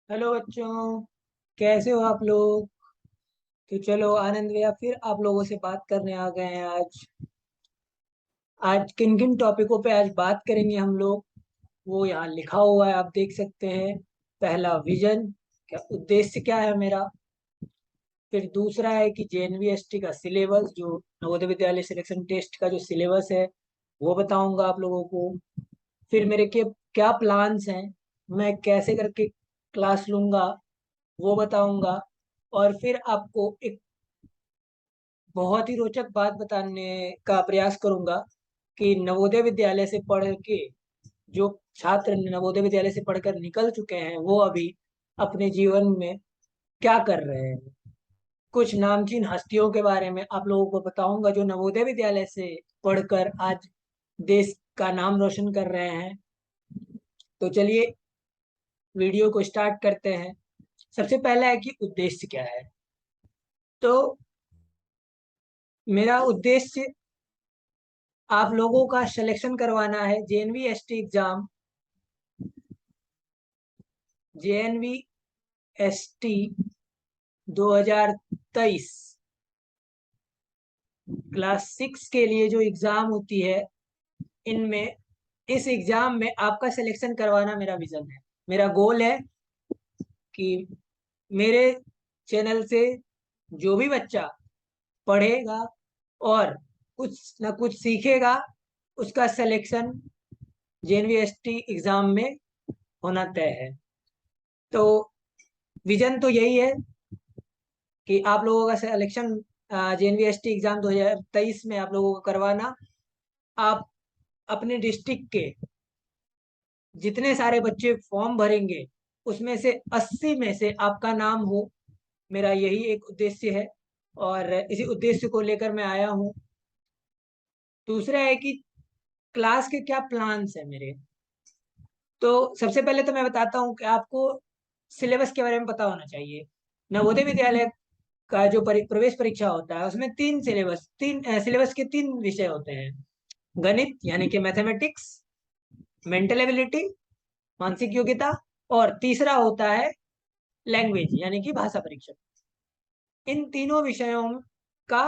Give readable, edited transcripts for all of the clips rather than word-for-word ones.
Hello बच्चों, कैसे हो आप लोग। तो चलो आनंद भैया फिर आप लोगों से बात करने आ गए हैं। आज किन किन टॉपिकों पे आज बात करेंगे हम लोग, वो यहाँ लिखा हुआ है, आप देख सकते हैं। पहला विजन, क्या उद्देश्य क्या है मेरा। फिर दूसरा है कि जेएनवीएसटी का सिलेबस, जो नवोदय विद्यालय सिलेक्शन टेस्ट का जो सिलेबस है वो बताऊंगा आप लोगों को। फिर मेरे के क्या प्लान्स हैं, मैं कैसे करके क्लास लूंगा वो बताऊंगा। और फिर आपको एक बहुत ही रोचक बात बताने का प्रयास करूंगा कि नवोदय विद्यालय से पढ़ के जो छात्र नवोदय विद्यालय से पढ़कर निकल चुके हैं वो अभी अपने जीवन में क्या कर रहे हैं। कुछ नामचीन हस्तियों के बारे में आप लोगों को बताऊंगा जो नवोदय विद्यालय से पढ़कर आज देश का नाम रोशन कर रहे हैं। तो चलिए वीडियो को स्टार्ट करते हैं। सबसे पहला है कि उद्देश्य क्या है। तो मेरा उद्देश्य आप लोगों का सिलेक्शन करवाना है जेएनवीएसटी एग्जाम, जेएनवीएसटी 2023 क्लास 6 के लिए जो एग्जाम होती है, इनमें इस एग्जाम में आपका सिलेक्शन करवाना मेरा विजन है। मेरा गोल है कि मेरे चैनल से जो भी बच्चा पढ़ेगा और कुछ ना कुछ सीखेगा, उसका सिलेक्शन जेएनवीएसटी एग्जाम में होना तय है। तो विजन तो यही है कि आप लोगों का सिलेक्शन जेएनवीएसटी एग्जाम 2023 में आप लोगों को करवाना। आप अपने डिस्ट्रिक्ट के जितने सारे बच्चे फॉर्म भरेंगे उसमें से 80 में से आपका नाम हो, मेरा यही एक उद्देश्य है और इसी उद्देश्य को लेकर मैं आया हूँ। दूसरा है कि क्लास के क्या प्लान्स है मेरे। तो सबसे पहले तो मैं बताता हूँ कि आपको सिलेबस के बारे में पता होना चाहिए। नवोदय विद्यालय का जो प्रवेश परीक्षा होता है उसमें तीन सिलेबस के तीन विषय होते हैं। गणित यानी कि मैथमेटिक्स, मेंटल एबिलिटी मानसिक योग्यता, और तीसरा होता है लैंग्वेज यानी कि भाषा परीक्षा। इन तीनों विषयों का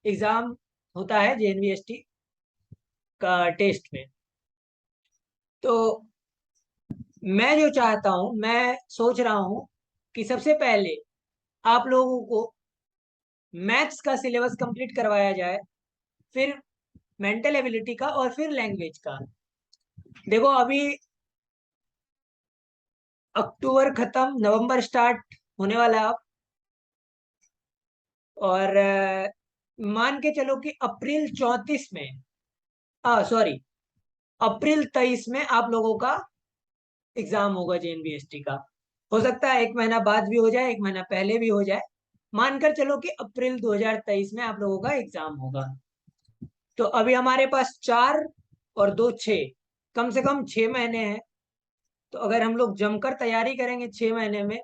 एग्जाम होता है जेएनवीएसटी का टेस्ट में। तो मैं जो चाहता हूं, मैं सोच रहा हूं कि सबसे पहले आप लोगों को मैथ्स का सिलेबस कंप्लीट करवाया जाए, फिर मेंटल एबिलिटी का और फिर लैंग्वेज का। देखो अभी अक्टूबर खत्म, नवंबर स्टार्ट होने वाला है अब। और मान के चलो कि अप्रैल 34 में, सॉरी, अप्रैल 23 में आप लोगों का एग्जाम होगा जेएनवीएसटी का। हो सकता है एक महीना बाद भी हो जाए, एक महीना पहले भी हो जाए। मानकर चलो कि अप्रैल 2023 में आप लोगों का एग्जाम होगा। तो अभी हमारे पास 4 और 2 6, कम से कम 6 महीने हैं। तो अगर हम लोग जमकर तैयारी करेंगे 6 महीने में,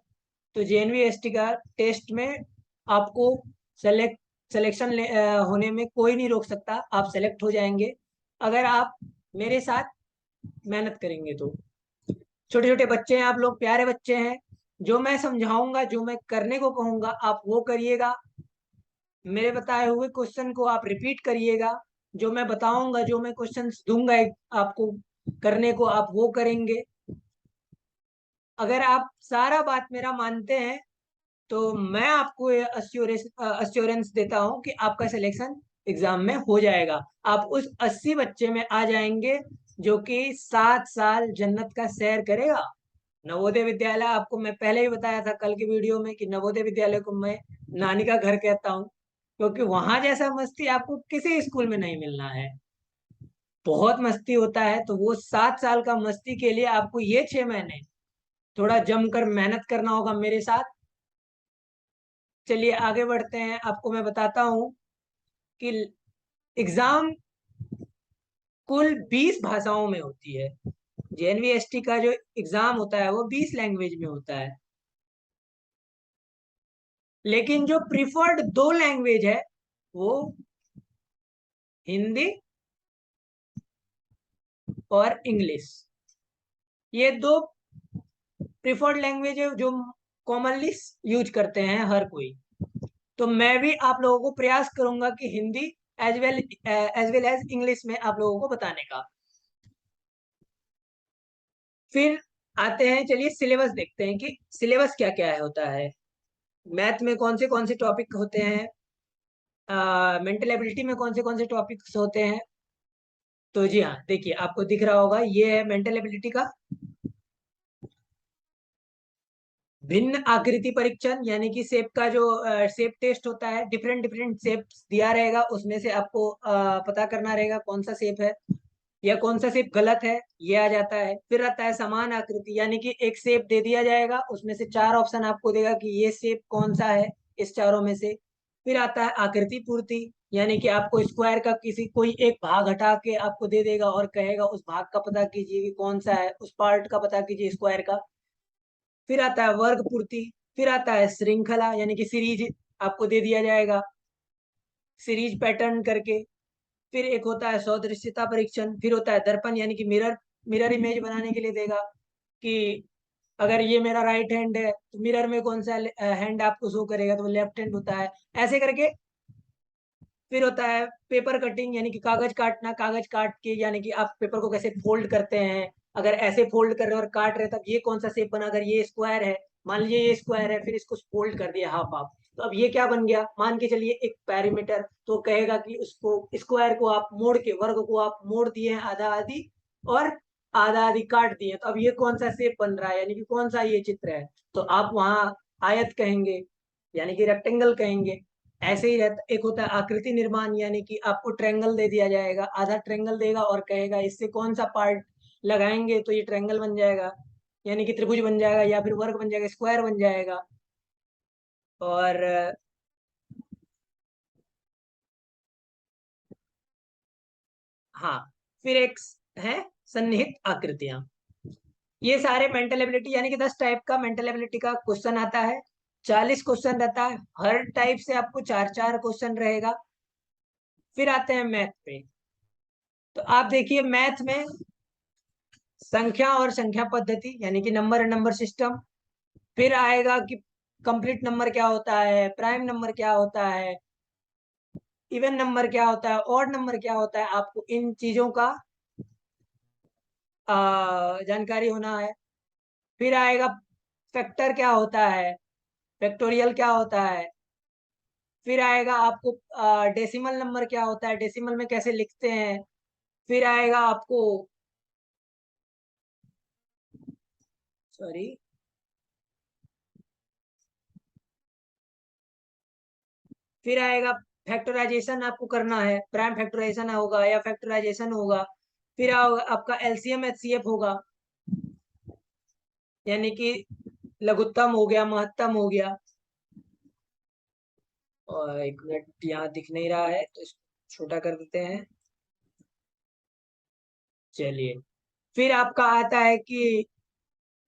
तो जेएनवीएसटी का टेस्ट में आपको सिलेक्शन होने में कोई नहीं रोक सकता, आप सेलेक्ट हो जाएंगे अगर आप मेरे साथ मेहनत करेंगे तो। छोटे छोटे बच्चे हैं आप लोग, प्यारे बच्चे हैं। जो मैं समझाऊंगा, जो मैं करने को कहूंगा आप वो करिएगा। मेरे बताए हुए क्वेश्चन को आप रिपीट करिएगा। जो मैं बताऊंगा, जो मैं क्वेश्चंस दूंगा आपको करने को, आप वो करेंगे। अगर आप सारा बात मेरा मानते हैं तो मैं आपको अश्योरेंस देता हूं कि आपका सिलेक्शन एग्जाम में हो जाएगा। आप उस 80 बच्चे में आ जाएंगे जो कि 7 साल जन्नत का सैर करेगा। नवोदय विद्यालय, आपको मैं पहले ही बताया था कल की वीडियो में कि नवोदय विद्यालय को मैं नानी का घर कहता हूँ, क्योंकि वहां जैसा मस्ती आपको किसी स्कूल में नहीं मिलना है। बहुत मस्ती होता है। तो वो 7 साल का मस्ती के लिए आपको ये 6 महीने थोड़ा जमकर मेहनत करना होगा मेरे साथ। चलिए आगे बढ़ते हैं, आपको मैं बताता हूँ कि एग्जाम कुल 20 भाषाओं में होती है। जेएनवीएसटी का जो एग्जाम होता है वो 20 लैंग्वेज में होता है। लेकिन जो प्रिफर्ड 2 लैंग्वेज है वो हिंदी और इंग्लिश। ये दो प्रिफर्ड लैंग्वेज है जो कॉमनली यूज करते हैं हर कोई। तो मैं भी आप लोगों को प्रयास करूंगा कि Hindi as well as English में आप लोगों को बताने का। फिर आते हैं, चलिए सिलेबस देखते हैं कि सिलेबस क्या क्या है होता है। मैथ में कौन से टॉपिक होते हैं, मेंटल एबिलिटी में कौन से टॉपिक्स होते हैं। तो जी हाँ, देखिए आपको दिख रहा होगा, ये है मेंटल एबिलिटी का भिन्न आकृति परीक्षण, यानी कि शेप का जो शेप टेस्ट होता है, डिफरेंट डिफरेंट शेप दिया रहेगा, उसमें से आपको पता करना रहेगा कौन सा शेप है या कौन सा शेप गलत है, ये आ जाता है। फिर आता है समान आकृति, यानी कि एक शेप दे दिया जाएगा, उसमें से चार ऑप्शन आपको देगा कि ये शेप कौन सा है इस चारों में से। फिर आता है आकृति पूर्ति, यानी कि आपको स्क्वायर का किसी कोई एक भाग हटा के आपको दे देगा और कहेगा उस भाग का पता कीजिए कि कौन सा है, उस पार्ट का पता कीजिए स्क्वायर का। फिर आता है वर्ग पूर्ति। फिर आता है श्रृंखला, यानी कि सीरीज आपको दे दिया जाएगा, सीरीज पैटर्न करके। फिर एक होता है सदृश्यता परीक्षण। फिर होता है दर्पण, यानी कि मिरर, मिरर इमेज बनाने के लिए देगा कि अगर ये मेरा राइट हैंड है तो मिरर में कौन सा हैंड आपको शो करेगा, तो वो लेफ्ट हैंड होता है, ऐसे करके। फिर होता है पेपर कटिंग, यानी कि कागज काटना, कागज काट के यानी कि आप पेपर को कैसे फोल्ड करते हैं, अगर ऐसे फोल्ड कर रहे हो और काट रहे हो तब ये कौन सा शेप बना, अगर ये स्क्वायर है, मान लीजिए ये स्क्वायर है, फिर इसको फोल्ड कर दिया हाफ हाफ, तो अब ये क्या बन गया, मान के चलिए एक पैरीमीटर। तो कहेगा कि उसको स्क्वायर को आप मोड़ के, वर्ग को आप मोड़ दिए हैं आधा आधी और आधा आधी काट दिए, तो अब ये कौन सा शेप बन रहा है, यानी कि कौन सा ये चित्र है। तो आप वहां आयत कहेंगे, यानी कि रेक्टेंगल कहेंगे। ऐसे ही रहता, एक होता है आकृति निर्माण, यानी कि आपको ट्रायंगल दे दिया जाएगा, आधा ट्रायंगल देगा और कहेगा इससे कौन सा पार्ट लगाएंगे तो ये ट्रायंगल बन जाएगा, यानी कि त्रिभुज बन जाएगा या फिर वर्ग बन जाएगा, स्क्वायर बन जाएगा। और हाँ, फिर एक है सन्निहित आकृतियां। ये सारे मेंटल एबिलिटी, यानी कि 10 टाइप का मेंटल एबिलिटी का क्वेश्चन आता है, 40 क्वेश्चन रहता है, हर टाइप से आपको चार चार क्वेश्चन रहेगा। फिर आते हैं मैथ पे। तो आप देखिए मैथ में संख्या और संख्या पद्धति, यानी कि नंबर एंड नंबर सिस्टम। फिर आएगा कि कंप्लीट नंबर क्या होता है, प्राइम नंबर क्या होता है, इवन नंबर क्या होता है, ऑड नंबर क्या होता है, आपको इन चीजों का जानकारी होना है। फिर आएगा फैक्टर क्या होता है, फैक्टोरियल क्या होता है। फिर आएगा आपको डेसिमल नंबर क्या होता है, डेसिमल में कैसे लिखते हैं। फिर आएगा आपको, सॉरी, फिर आएगा फैक्टराइजेशन आपको करना है, प्राइम फैक्टराइजेशन होगा या फैक्टराइजेशन होगा। फिर आपका एलसीएम एचसीएफ होगा, यानी कि लघुत्तम हो गया, महत्तम हो गया। और एक मिनट, यहाँ दिख नहीं रहा है तो इसको छोटा कर देते हैं। चलिए, फिर आपका आता है कि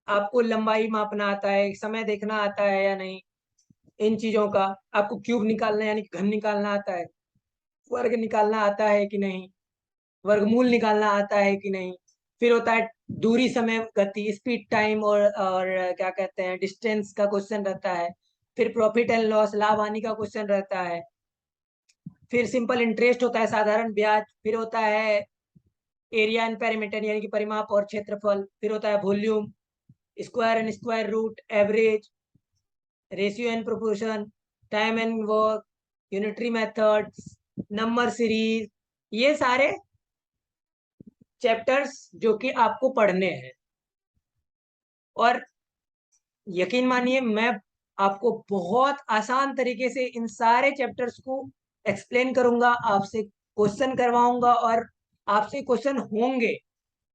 आपको लंबाई मापना आता है, समय देखना आता है या नहीं, इन चीजों का। आपको क्यूब निकालना यानी कि घन निकालना आता है, वर्ग निकालना आता है कि नहीं, वर्गमूल निकालना आता है कि नहीं। फिर होता है दूरी, समय, गति, स्पीड, टाइम और क्या कहते हैं डिस्टेंस का क्वेश्चन रहता है। फिर प्रॉफिट एंड लॉस, लाभ हानि का क्वेश्चन रहता है। फिर सिंपल इंटरेस्ट होता है, साधारण ब्याज। फिर होता है एरिया एंड पेरीमीटर, यानी कि परिमाप और क्षेत्रफल। फिर होता है volume, square and square root, average, ratio and proportion, time and work, unitary methods, number series. ये सारे चैप्टर्स जो कि आपको पढ़ने हैं। और यकीन मानिए मैं आपको बहुत आसान तरीके से इन सारे चैप्टर्स को एक्सप्लेन करूंगा, आपसे क्वेश्चन करवाऊंगा और आपसे क्वेश्चन होंगे।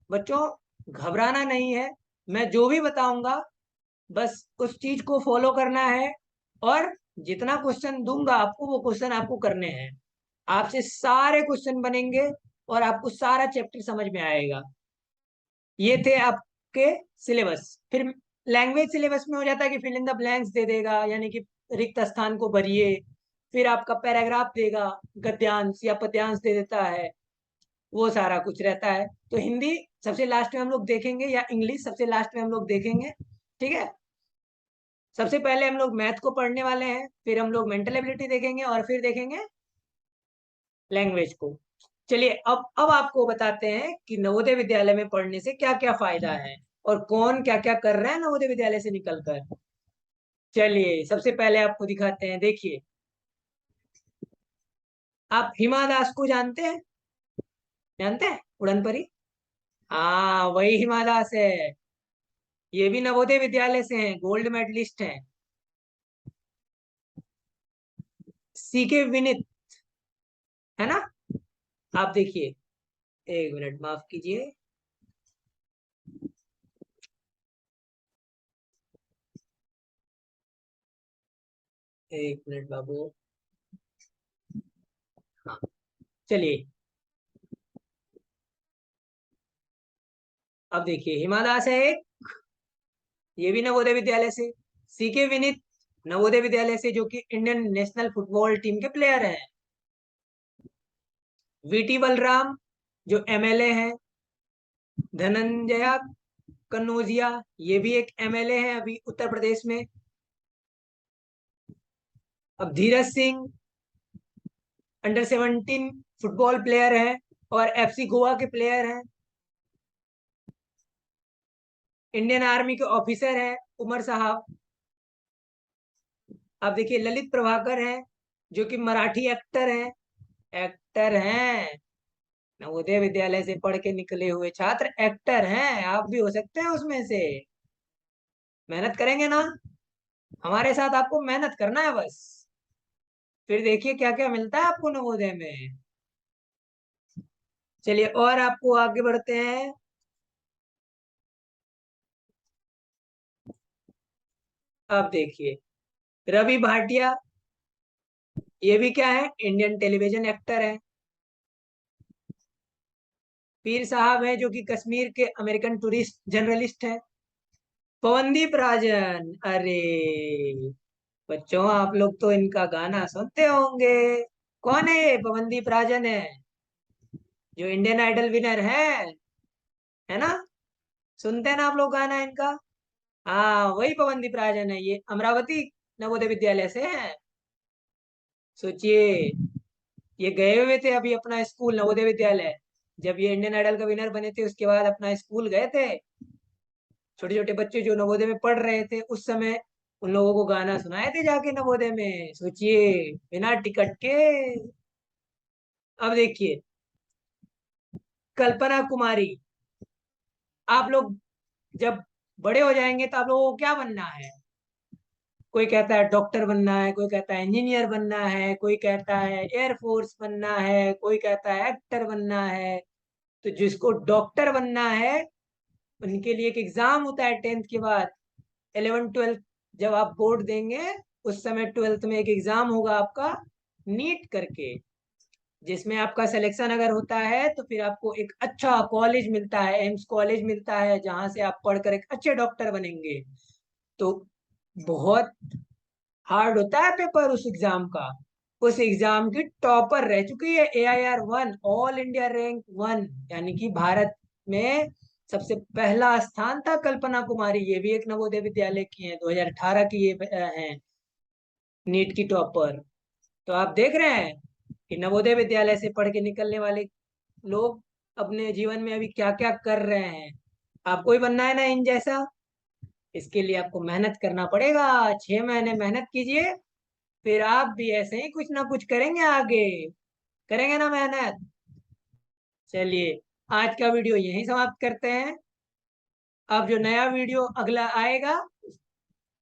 बच्चों, घबराना नहीं है, मैं जो भी बताऊंगा बस उस चीज को फॉलो करना है, और जितना क्वेश्चन दूंगा आपको वो क्वेश्चन आपको करने हैं। आपसे सारे क्वेश्चन बनेंगे और आपको सारा चैप्टर समझ में आएगा। ये थे आपके सिलेबस। फिर लैंग्वेज सिलेबस में हो जाता है कि फिल इन द ब्लैंक्स दे देगा, यानी कि रिक्त स्थान को भरिए। फिर आपका पैराग्राफ देगा, गद्यांश या पद्यांश दे देता है, वो सारा कुछ रहता है। तो हिंदी सबसे लास्ट में हम लोग देखेंगे या इंग्लिश सबसे लास्ट में हम लोग देखेंगे। ठीक है। सबसे पहले हम लोग मैथ को पढ़ने वाले हैं, फिर हम लोग मेंटल एबिलिटी देखेंगे और फिर देखेंगे लैंग्वेज को। चलिए अब आपको बताते हैं कि नवोदय विद्यालय में पढ़ने से क्या क्या फायदा है और कौन क्या क्या कर रहा है नवोदय विद्यालय से निकलकर। चलिए सबसे पहले आपको दिखाते हैं, देखिए। आप हिमा दास को जानते हैं? जानते हैं उड़न परी? हाँ, वही हिमा दास है। ये भी नवोदय विद्यालय से हैं, गोल्ड मेडलिस्ट हैं। सीके विनित, है ना? आप देखिए, एक मिनट माफ कीजिए। एक मिनट बाबू। हाँ, चलिए अब देखिए, हिमा दास है एक, ये भी नवोदय विद्यालय से। सीके विनीत नवोदय विद्यालय से, जो कि इंडियन नेशनल फुटबॉल टीम के प्लेयर हैं। वीटी बलराम, जो एमएलए हैं। धनंजया कन्नौजिया, ये भी एक एमएलए है अभी उत्तर प्रदेश में। अब Dheeraj Singh, under 17 football player है और एफसी गोवा के प्लेयर हैं। इंडियन आर्मी के ऑफिसर हैं उमर साहब। आप देखिए ललित प्रभाकर हैं, जो कि मराठी एक्टर हैं। एक्टर हैं, नवोदय विद्यालय से पढ़ के निकले हुए छात्र एक्टर हैं। आप भी हो सकते हैं उसमें से। मेहनत करेंगे ना? हमारे साथ आपको मेहनत करना है बस। फिर देखिए क्या क्या मिलता है आपको नवोदय में। चलिए और आपको आगे बढ़ते हैं। अब देखिए, रवि भाटिया, ये भी क्या है, इंडियन टेलीविजन एक्टर है। पीर साहब है, जो कि कश्मीर के अमेरिकन टूरिस्ट जर्नलिस्ट है। पवनदीप राजन, अरे बच्चों आप लोग तो इनका गाना सुनते होंगे। कौन है ये? पवनदीप राजन है, जो इंडियन आइडल विनर है ना? सुनते हैं ना आप लोग गाना इनका? हाँ, वही पवनदीप राजन है। ये अमरावती नवोदय विद्यालय से है। सोचिए, ये गए हुए थे अभी अपना स्कूल नवोदय विद्यालय। जब ये इंडियन आइडल का विनर बने थे, उसके बाद अपना स्कूल गए थे। छोटे छोटे बच्चे जो नवोदय में पढ़ रहे थे उस समय, उन लोगों को गाना सुनाए थे जाके नवोदय में। सोचिए, बिना टिकट के। अब देखिए, कल्पना कुमारी। आप लोग जब बड़े हो जाएंगे तो आप लोगों को क्या बनना है? कोई कहता है डॉक्टर बनना है, कोई कहता है इंजीनियर बनना है, कोई कहता है एयरफोर्स बनना है, कोई कहता है एक्टर बनना है। तो जिसको डॉक्टर बनना है, उनके लिए एक एग्जाम होता है 10th के बाद। 11th 12th जब आप बोर्ड देंगे, उस समय 12th में एक एग्जाम होगा आपका, नीट करके। जिसमें आपका सिलेक्शन अगर होता है तो फिर आपको एक अच्छा कॉलेज मिलता है, एम्स कॉलेज मिलता है, जहां से आप पढ़कर एक अच्छे डॉक्टर बनेंगे। तो बहुत हार्ड होता है पेपर उस एग्जाम का। उस एग्जाम की टॉपर रह चुकी है AIR 1, ऑल इंडिया रैंक 1, यानी कि भारत में सबसे पहला स्थान था कल्पना कुमारी। ये भी एक नवोदय विद्यालय की है, 2018 की ये है, नीट की टॉपर। तो आप देख रहे हैं कि नवोदय विद्यालय से पढ़ के निकलने वाले लोग अपने जीवन में अभी क्या क्या कर रहे हैं। आपको ही बनना है ना इन जैसा? इसके लिए आपको मेहनत करना पड़ेगा। 6 महीने मेहनत कीजिए, फिर आप भी ऐसे ही कुछ ना कुछ करेंगे आगे। करेंगे ना मेहनत? चलिए, आज का वीडियो यहीं समाप्त करते हैं। अब जो नया वीडियो अगला आएगा,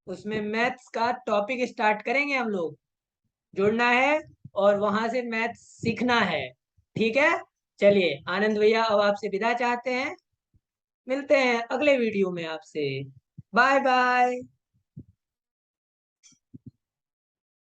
उसमें मैथ्स का टॉपिक स्टार्ट करेंगे हम लोग। जुड़ना है और वहां से मैथ्स सीखना है। ठीक है। चलिए आनंद भैया, अब आपसे विदा चाहते हैं। मिलते हैं अगले वीडियो में आपसे। Bye bye.